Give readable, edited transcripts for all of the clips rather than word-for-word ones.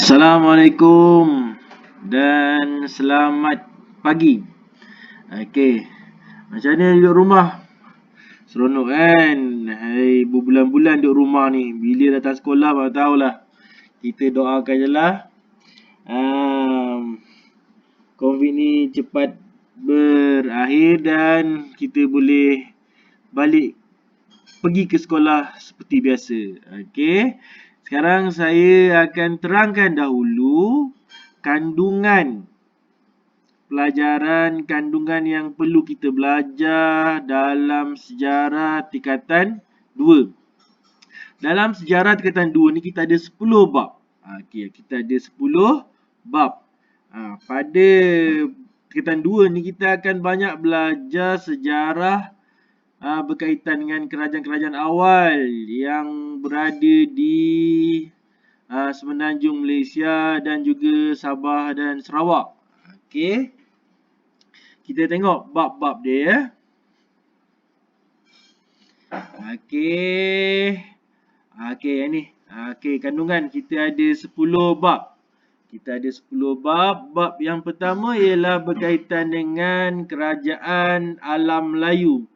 Assalamualaikum dan selamat pagi. Okey. Macam mana duduk rumah? Seronok kan? Hai, berbulan-bulan duduk rumah ni. Bila datang sekolah baru tahulah. Kita doakan je lah. COVID ni cepat berakhir dan kita boleh balik pergi ke sekolah seperti biasa. Okey. Sekarang saya akan terangkan dahulu kandungan pelajaran kandungan yang perlu kita belajar dalam sejarah tingkatan 2. Dalam sejarah tingkatan 2 ni kita ada 10 bab. Okey, kita ada 10 bab. Pada tingkatan 2 ni kita akan banyak belajar sejarah berkaitan dengan kerajaan-kerajaan awal yang berada di Semenanjung Malaysia dan juga Sabah dan Sarawak. Okey. Kita tengok bab-bab dia ya. Okey. Ni. Kandungan kita ada 10 bab. Kita ada 10 bab. Bab yang pertama ialah berkaitan dengan kerajaan alam Melayu.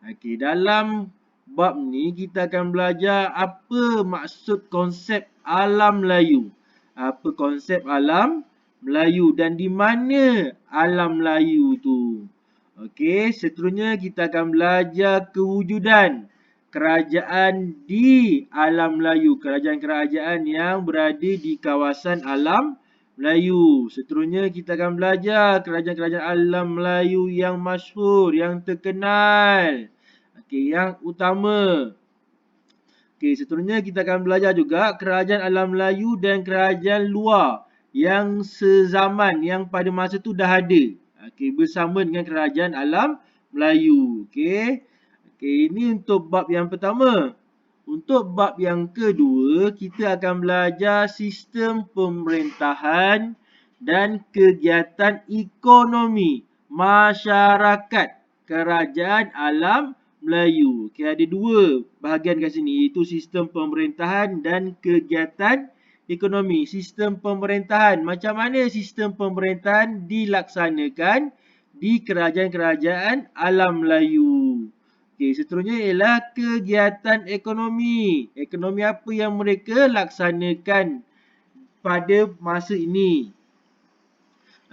Okey, dalam bab ni kita akan belajar apa maksud konsep alam Melayu. Apa konsep alam Melayu dan di mana alam Melayu tu. Okey, seterusnya kita akan belajar kewujudan kerajaan di alam Melayu. Kerajaan-kerajaan yang berada di kawasan alam Melayu. Seterusnya kita akan belajar kerajaan-kerajaan alam Melayu yang masyhur, yang terkenal. Okey, yang utama. Okey, seterusnya kita akan belajar juga kerajaan alam Melayu dan kerajaan luar yang sezaman, yang pada masa tu dah ada. Okey, bersama dengan kerajaan alam Melayu. Okey. Ini untuk bab yang pertama. Untuk bab yang kedua, kita akan belajar sistem pemerintahan dan kegiatan ekonomi masyarakat kerajaan alam Melayu. Okey, ada dua bahagian kat sini, iaitu sistem pemerintahan dan kegiatan ekonomi. Sistem pemerintahan. Macam mana sistem pemerintahan dilaksanakan di kerajaan-kerajaan alam Melayu. Okey, seterusnya ialah kegiatan ekonomi. Ekonomi apa yang mereka laksanakan pada masa ini.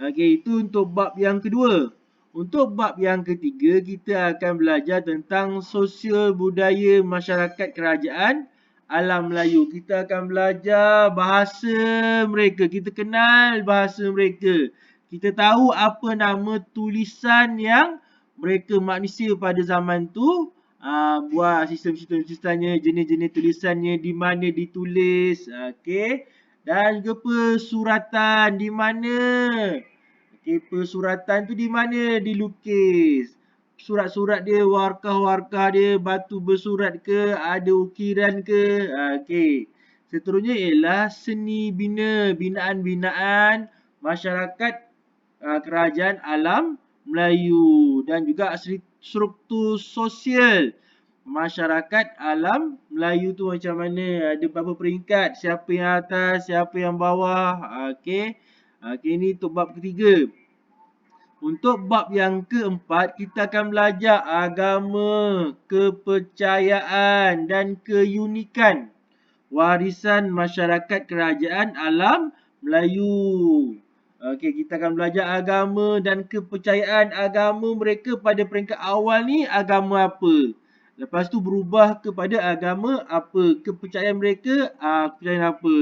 Okey, itu untuk bab yang kedua. Untuk bab yang ketiga, kita akan belajar tentang sosial budaya masyarakat kerajaan alam Melayu. Kita akan belajar bahasa mereka. Kita kenal bahasa mereka. Kita tahu apa nama tulisan yang mereka manusia pada zaman tu buat sistem-sistemnya, jenis-jenis tulisannya, di mana ditulis. Okey. Dan juga persuratan di mana. Okey, persuratan tu di mana dilukis. Surat-surat dia, warkah-warkah dia, batu bersurat ke, ada ukiran ke. Okey. Seterusnya ialah seni binaan-binaan masyarakat kerajaan alam Melayu dan juga struktur sosial masyarakat alam Melayu tu macam mana, ada berapa peringkat, siapa yang atas, siapa yang bawah. Okey. Ini untuk bab ketiga. Untuk bab yang keempat, kita akan belajar agama, kepercayaan dan keunikan warisan masyarakat kerajaan alam Melayu. Okey, kita akan belajar agama dan kepercayaan agama mereka pada peringkat awal ni agama apa. Lepas tu berubah kepada agama apa. Kepercayaan mereka kepercayaan apa.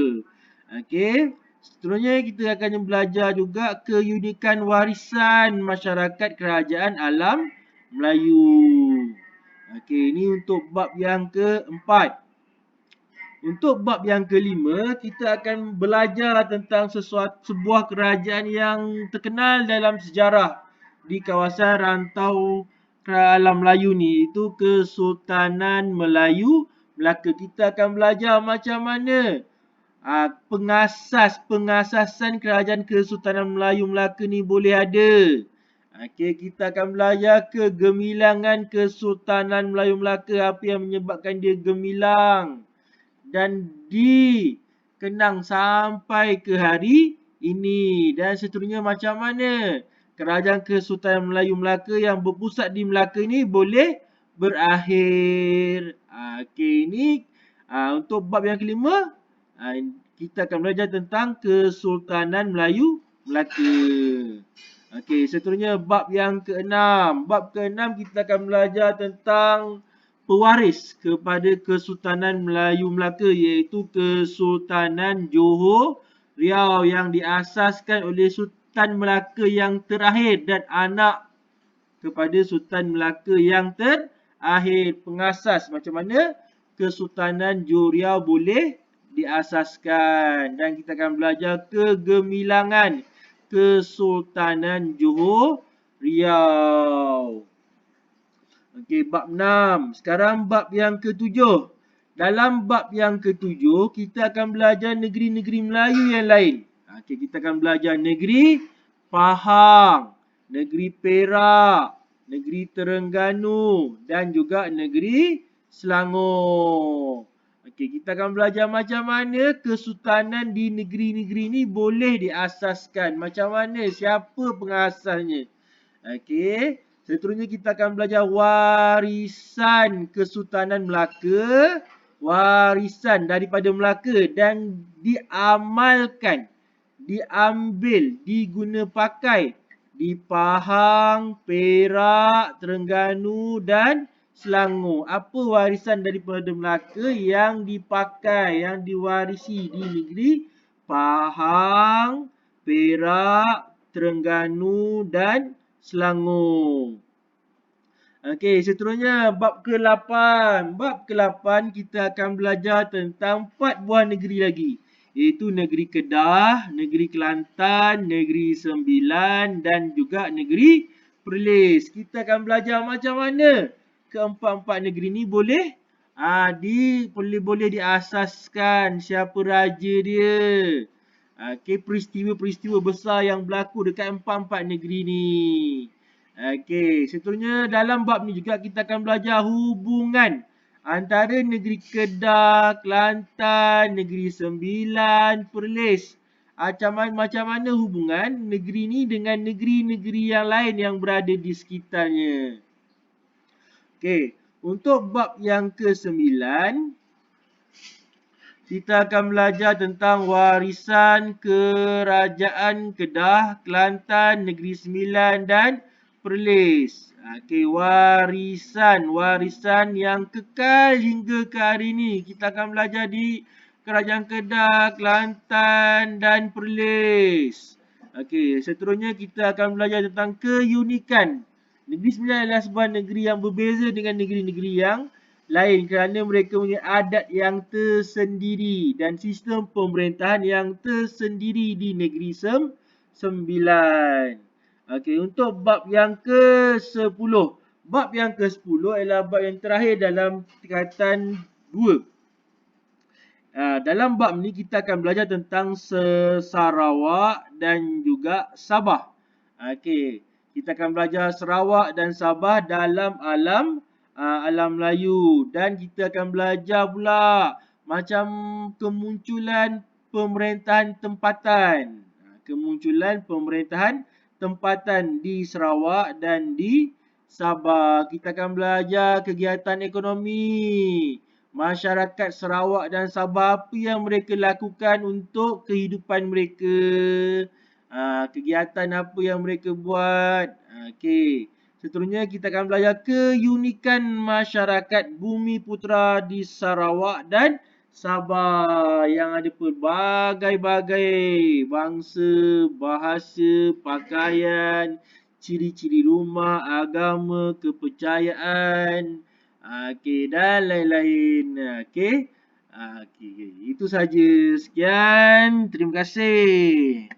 Okey. Seterusnya kita akan belajar juga keunikan warisan masyarakat kerajaan alam Melayu. Okey, ini untuk bab yang keempat. Untuk bab yang kelima, kita akan belajar tentang sebuah kerajaan yang terkenal dalam sejarah di kawasan rantau alam Melayu ni, itu Kesultanan Melayu Melaka. Kita akan belajar macam mana pengasasan kerajaan Kesultanan Melayu Melaka ni boleh ada. Okey, kita akan belajar kegemilangan Kesultanan Melayu Melaka, apa yang menyebabkan dia gemilang. Dan di kenang sampai ke hari ini. Dan seterusnya macam mana kerajaan Kesultanan Melayu Melaka yang berpusat di Melaka ini boleh berakhir. Okey, ini untuk bab yang kelima, kita akan belajar tentang Kesultanan Melayu Melaka. Okey, seterusnya bab yang keenam. Bab keenam kita akan belajar tentang pewaris kepada Kesultanan Melayu Melaka, iaitu Kesultanan Johor Riau yang diasaskan oleh Sultan Melaka yang terakhir dan anak kepada Sultan Melaka yang terakhir. Pengasas macam mana Kesultanan Johor Riau boleh diasaskan, dan kita akan belajar kegemilangan Kesultanan Johor Riau. Okey, bab 6. Sekarang bab yang ketujuh. Dalam bab yang ketujuh, kita akan belajar negeri-negeri Melayu yang lain. Okey, kita akan belajar negeri Pahang, negeri Perak, negeri Terengganu dan juga negeri Selangor. Okey, kita akan belajar macam mana kesultanan di negeri-negeri ini boleh diasaskan. Macam mana, siapa pengasasnya. Okey. Seterusnya kita akan belajar warisan Kesultanan Melaka, warisan daripada Melaka dan diamalkan, diambil, diguna pakai di Pahang, Perak, Terengganu dan Selangor. Apa warisan daripada Melaka yang dipakai, yang diwarisi di negeri Pahang, Perak, Terengganu dan Selangor. Okey, seterusnya bab ke-8. Bab ke-8 kita akan belajar tentang 4 buah negeri lagi, iaitu negeri Kedah, negeri Kelantan, negeri Sembilan dan juga negeri Perlis. Kita akan belajar macam mana keempat-empat negeri ni boleh boleh diasaskan, siapa raja dia. Okey, peristiwa-peristiwa besar yang berlaku dekat empat-empat negeri ni. Okey, seterusnya dalam bab ni juga kita akan belajar hubungan antara negeri Kedah, Kelantan, negeri Sembilan, Perlis. Macam mana hubungan negeri ni dengan negeri-negeri yang lain yang berada di sekitarnya. Okey, untuk bab yang ke-9, kita akan belajar tentang warisan Kerajaan Kedah, Kelantan, Negeri Sembilan dan Perlis. Okey, warisan yang kekal hingga ke hari ini. Kita akan belajar di Kerajaan Kedah, Kelantan dan Perlis. Okey, seterusnya kita akan belajar tentang keunikan. Negeri Sembilan adalah sebuah negeri yang berbeza dengan negeri-negeri yang lain kerana mereka punya adat yang tersendiri dan sistem pemerintahan yang tersendiri di negeri Sembilan. Okey, untuk bab yang ke-10. Bab yang ke-10 adalah bab yang terakhir dalam tingkatan 2. Dalam bab ni kita akan belajar tentang Sarawak dan juga Sabah. Okey, kita akan belajar Sarawak dan Sabah dalam alam Melayu, dan kita akan belajar pula macam kemunculan pemerintahan tempatan. Kemunculan pemerintahan tempatan di Sarawak dan di Sabah. Kita akan belajar kegiatan ekonomi masyarakat Sarawak dan Sabah, apa yang mereka lakukan untuk kehidupan mereka. Kegiatan apa yang mereka buat. Okey. Seterusnya kita akan belajar keunikan masyarakat Bumiputera di Sarawak dan Sabah yang ada pelbagai-bagai bangsa, bahasa, pakaian, ciri-ciri rumah, agama, kepercayaan, okey, dan lain-lain. Okey. Okey, itu saja. Sekian. Terima kasih.